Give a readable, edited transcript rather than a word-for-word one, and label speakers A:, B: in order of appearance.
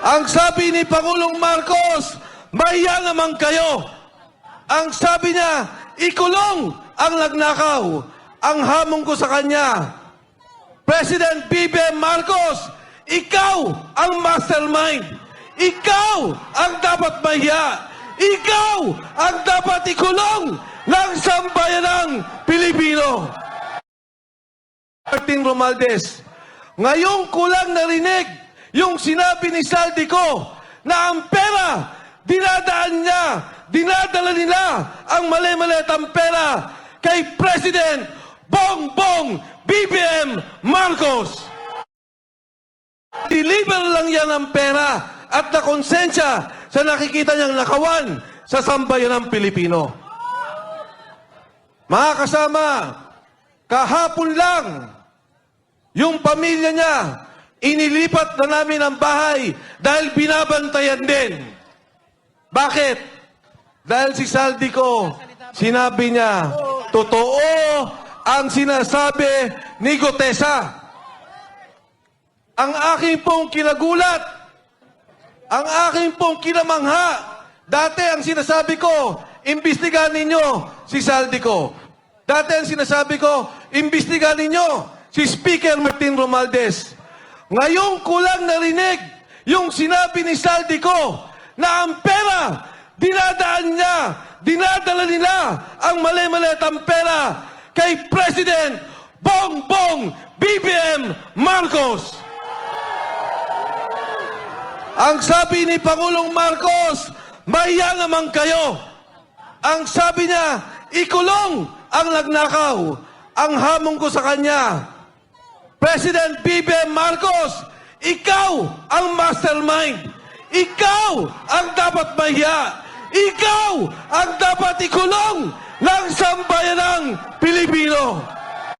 A: Ang sabi ni Pangulong Marcos, maya naman kayo. Ang sabi niya, ikulong ang nagnakaw. Ang hamon ko sa kanya, President BBM Marcos, ikaw ang mastermind. Ikaw ang dapat mahiya. Ikaw ang dapat ikulong ng sambayanang Pilipino. Martin Romualdez, ngayong kulang narinig yung sinabi ni Saldico na ang pera, dinadala nila ang mali-malitang pera kay President Bongbong BBM Marcos. Deliver lang yan ang pera at nakonsensya sa nakikita niyang nakawan sa sambayanang Pilipino. Mga kasama, kahapon lang, yung pamilya niya, inilipat na namin ang bahay dahil binabantayan din. Bakit? Dahil si Saldico, sinabi niya, totoo ang sinasabi ni Gutesa. Ang aking pong kinagulat, ang aking pong kinamangha, dati ang sinasabi ko, imbestigahan ninyo si Saldico. Dati ang sinasabi ko, imbestigahan ninyo si Speaker Martin Romualdez. Ngayong kulang narinig yung sinabi ni Saldico na ang pera, dinadala nila ang mali-malitang pera kay President Bongbong BBM Marcos. Ang sabi ni Pangulong Marcos, maya naman kayo. Ang sabi niya, ikulong ang nagnakaw. Ang hamon ko sa kanya, President BBM Marcos, ikaw ang mastermind. Ikaw ang dapat mahiya. Ikaw ang dapat ikulong ng sambayanang Pilipino.